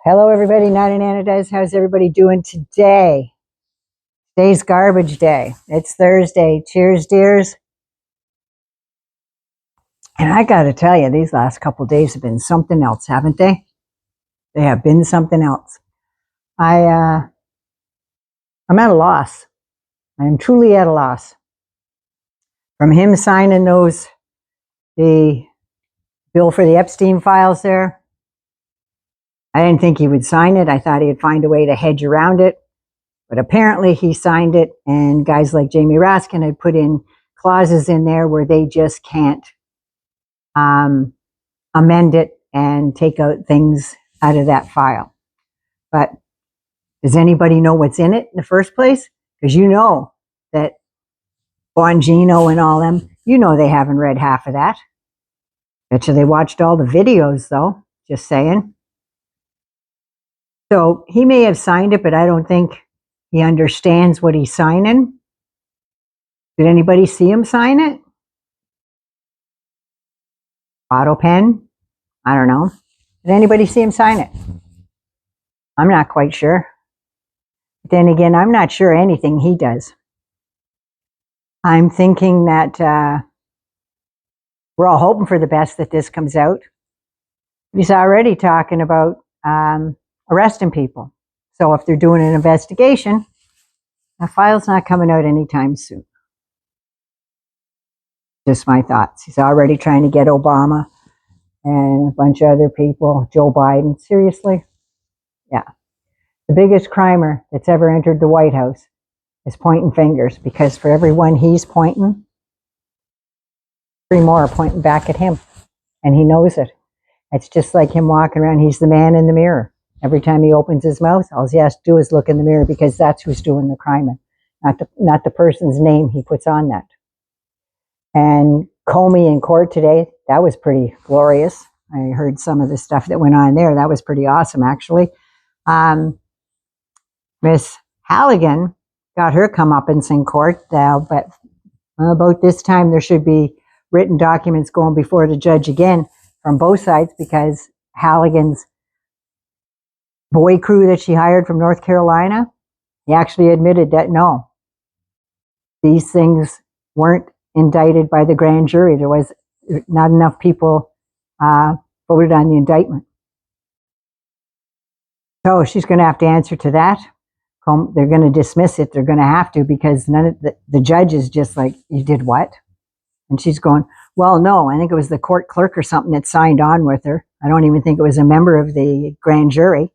Hello, everybody. Not an Anodize. How's everybody doing today? Today's garbage day. It's Thursday. Cheers, dears. And I got to tell you, these last couple days have been something else, haven't they? They have been something else. I'm at a loss. I am truly at a loss. From him signing the bill for the Epstein files there, I didn't think he would sign it. I thought he'd find a way to hedge around it. But apparently he signed it, and guys like Jamie Raskin had put in clauses in there where they just can't amend it and take out things out of that file. But does anybody know what's in it in the first place? Because you know that Bongino and all them, you know they haven't read half of that. Betcha they watched all the videos, though. Just saying. So he may have signed it, but I don't think he understands what he's signing. Did anybody see him sign it? Auto pen? I don't know. Did anybody see him sign it? I'm not quite sure. But then again, I'm not sure anything he does. I'm thinking that we're all hoping for the best that this comes out. He's already talking about arresting people. So if they're doing an investigation, the file's not coming out anytime soon. Just my thoughts. He's already trying to get Obama and a bunch of other people, Joe Biden. Seriously? Yeah. The biggest crimer that's ever entered the White House is pointing fingers, because for every one he's pointing, 3 more are pointing back at him. And he knows it. It's just like him walking around. He's the man in the mirror. Every time he opens his mouth, all he has to do is look in the mirror, because that's who's doing the crime, not the person's name he puts on that. And Comey in court today, that was pretty glorious. I heard some of the stuff that went on there. That was pretty awesome, actually. Miss Halligan got her comeuppance in court, but about this time there should be written documents going before the judge again from both sides, because Halligan's boy crew that she hired from North Carolina, he actually admitted that no, these things weren't indicted by the grand jury. There was not enough people voted on the indictment. So she's going to have to answer to that. They're going to dismiss it. They're going to have to, because none of the judge is just like, you did what? And she's going, well, no, I think it was the court clerk or something that signed on with her. I don't even think it was a member of the grand jury.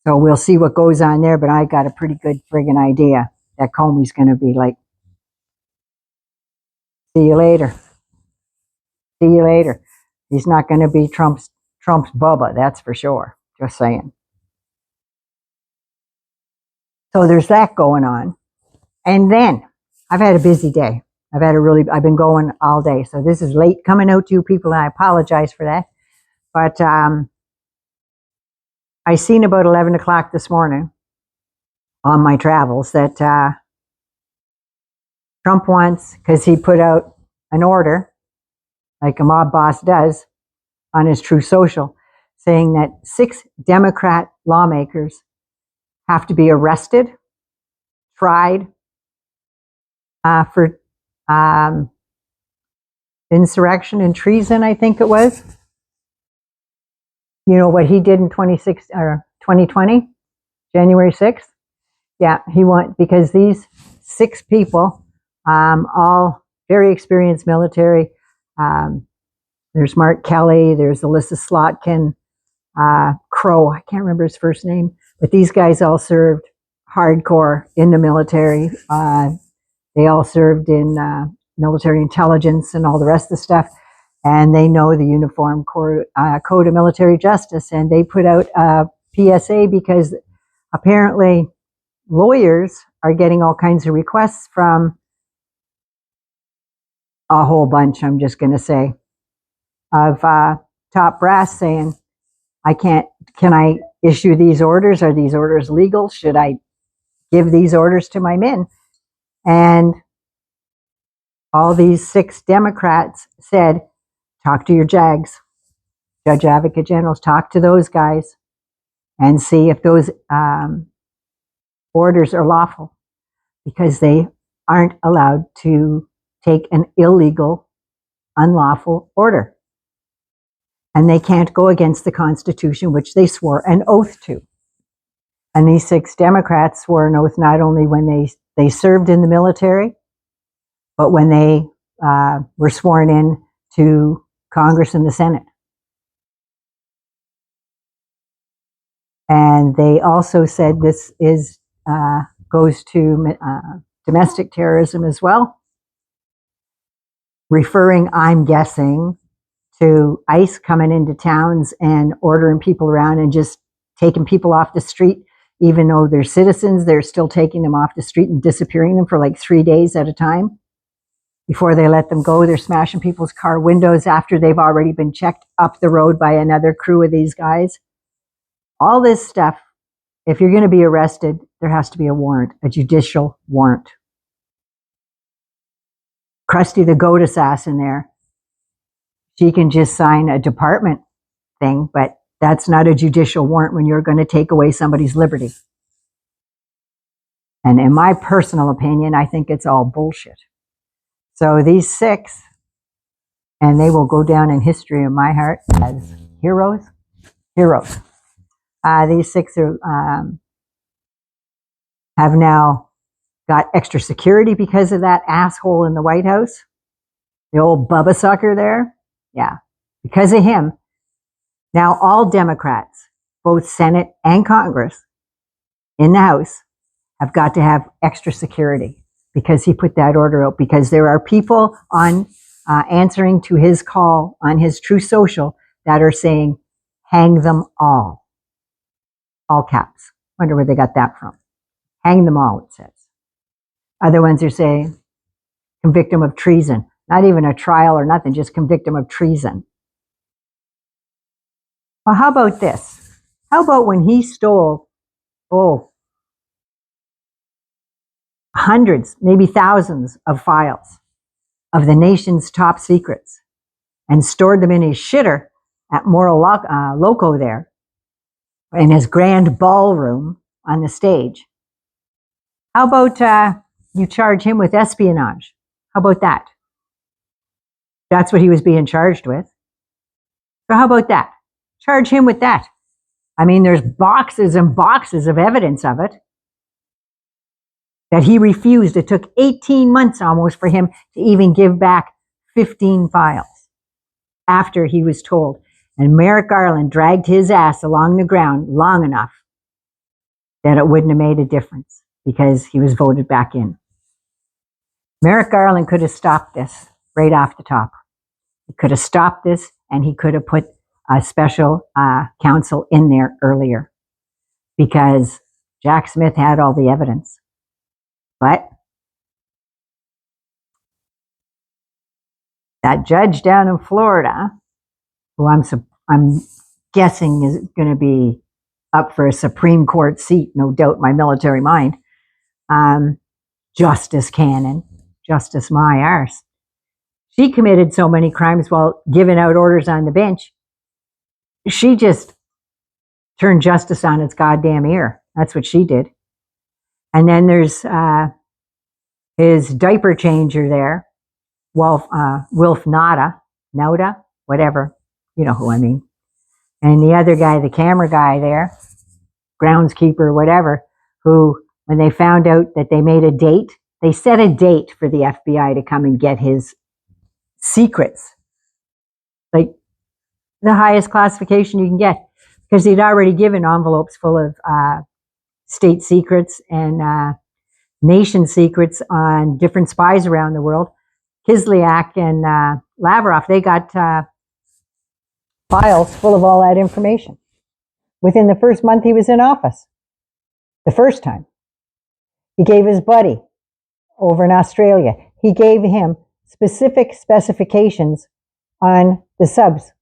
So we'll see what goes on there, but I got a pretty good friggin' idea that Comey's going to be like, see you later. See you later. He's not going to be Trump's Bubba, that's for sure. Just saying. So there's that going on. And then I've had a busy day. I've been going all day. So this is late coming out to you people, and I apologize for that. But I seen about 11 o'clock this morning on my travels that Trump wants, because he put out an order, like a mob boss does, on his True Social, saying that 6 Democrat lawmakers have to be arrested, tried for insurrection and treason, I think it was. You know what he did in 2020, January 6th? Yeah, because these 6 people, all very experienced military. There's Mark Kelly, there's Alyssa Slotkin, Crow, I can't remember his first name, but these guys all served hardcore in the military. They all served in military intelligence and all the rest of the stuff. And they know the Uniform Code of Military Justice. And they put out a PSA because apparently lawyers are getting all kinds of requests from a whole bunch, I'm just going to say, of top brass saying, can I issue these orders? Are these orders legal? Should I give these orders to my men? And all these 6 Democrats said, talk to your JAGs, Judge Advocate Generals, talk to those guys. and see if those orders are lawful, because they aren't allowed to take an illegal, unlawful order. And they can't go against the Constitution, which they swore an oath to. And these 6 Democrats swore an oath not only when they served in the military, but when they were sworn in to Congress and the Senate. And they also said this goes to domestic terrorism as well, referring, I'm guessing, to ICE coming into towns and ordering people around and just taking people off the street. Even though they're citizens, they're still taking them off the street and disappearing them for like 3 days at a time. Before they let them go, they're smashing people's car windows after they've already been checked up the road by another crew of these guys. All this stuff, if you're going to be arrested, there has to be a warrant, a judicial warrant. Krusty the Goat Assassin there, she can just sign a department thing, but that's not a judicial warrant when you're going to take away somebody's liberty. And in my personal opinion, I think it's all bullshit. So these 6, and they will go down in history in my heart as heroes. These 6 have now got extra security because of that asshole in the White House, the old Bubba Sucker there. Yeah, because of him, now all Democrats, both Senate and Congress, in the House, have got to have extra security because he put that order out. Because there are people on answering to his call on his Truth Social that are saying, hang them all caps. Wonder where they got that from. Hang them all, it says. Other ones are saying, convict them of treason. Not even a trial or nothing, just convict them of treason. Well, how about this? How about when he stole, hundreds, maybe thousands of files of the nation's top secrets and stored them in his shitter at Moro Loco there, in his grand ballroom on the stage. How about you charge him with espionage? How about that? That's what he was being charged with. So how about that? Charge him with that. I mean, there's boxes and boxes of evidence of it that he refused. It took 18 months almost for him to even give back 15 files after he was told. And Merrick Garland dragged his ass along the ground long enough that it wouldn't have made a difference because he was voted back in. Merrick Garland could have stopped this right off the top. He could have stopped this, and he could have put a special counsel in there earlier because Jack Smith had all the evidence. But that judge down in Florida, who I'm guessing is going to be up for a Supreme Court seat, no doubt in my military mind, Justice Cannon, Justice my arse, she committed so many crimes while giving out orders on the bench. She just turned justice on its goddamn ear. That's what she did. And then there's his diaper changer there, Wilf Nauta, whatever, you know who I mean. And the other guy, the camera guy there, groundskeeper, whatever, who, when they found out that they made a date, they set a date for the FBI to come and get his secrets, like the highest classification you can get, because he'd already given envelopes full of state secrets and nation secrets on different spies around the world. Kislyak and Lavrov, they got files full of all that information within the first month he was in office. The first time. He gave his buddy over in Australia, he gave him specific specifications on the subs.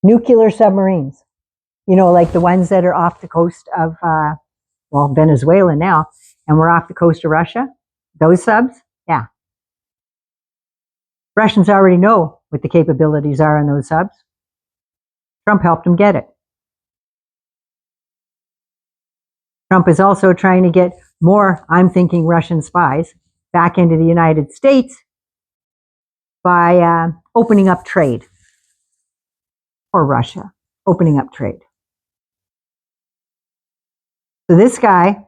Nuclear submarines. You know, like the ones that are off the coast of, Venezuela now, and we're off the coast of Russia. Those subs, yeah. Russians already know what the capabilities are on those subs. Trump helped them get it. Trump is also trying to get more, I'm thinking, Russian spies back into the United States by opening up trade. Or Russia, opening up trade. So this guy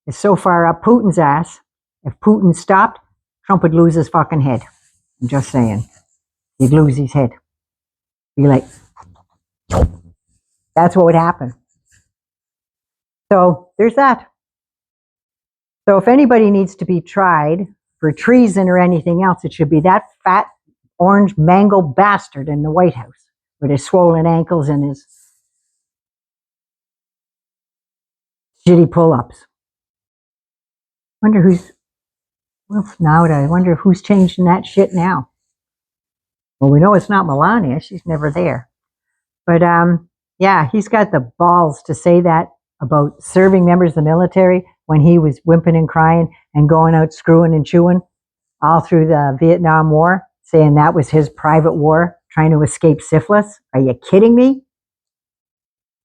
is so far up Putin's ass, if Putin stopped, Trump would lose his fucking head. I'm just saying. He'd lose his head. Be like, that's what would happen. So there's that. So if anybody needs to be tried for treason or anything else, it should be that fat, orange, mango bastard in the White House with his swollen ankles and his shitty pull-ups. Wonder who's, well, now I wonder who's changing that shit now. Well, we know it's not Melania. She's never there. But yeah, he's got the balls to say that about serving members of the military when he was whimpering and crying and going out screwing and chewing all through the Vietnam War, saying that was his private war, trying to escape syphilis. Are you kidding me?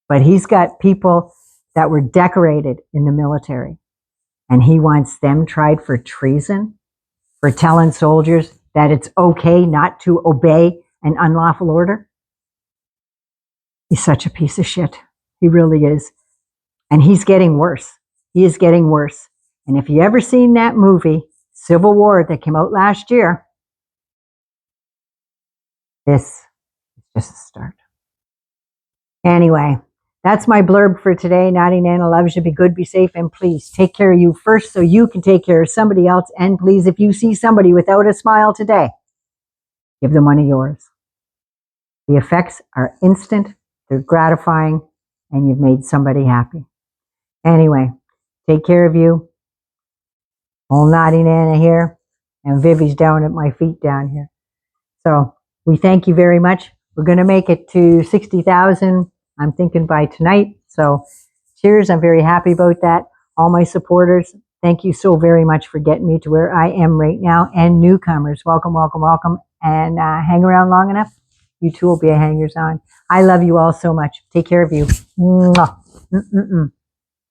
But he's got people that were decorated in the military, and he wants them tried for treason, for telling soldiers that it's okay not to obey an unlawful order. He's such a piece of shit. He really is. And he's getting worse. He is getting worse. And if you ever seen that movie, Civil War, that came out last year, this is just a start. Anyway, that's my blurb for today. Naughty Nana loves you. Be good, be safe, and please take care of you first so you can take care of somebody else. And please, if you see somebody without a smile today, give them one of yours. The effects are instant, they're gratifying, and you've made somebody happy. Anyway, take care of you. Old Naughty Nana here, and Vivi's down at my feet down here. So we thank you very much. We're going to make it to 60,000, I'm thinking, by tonight. So cheers, I'm very happy about that. All my supporters, thank you so very much for getting me to where I am right now. And newcomers, welcome, welcome, welcome. And hang around long enough, you too will be a hangers on. I love you all so much. Take care of you. Mwah.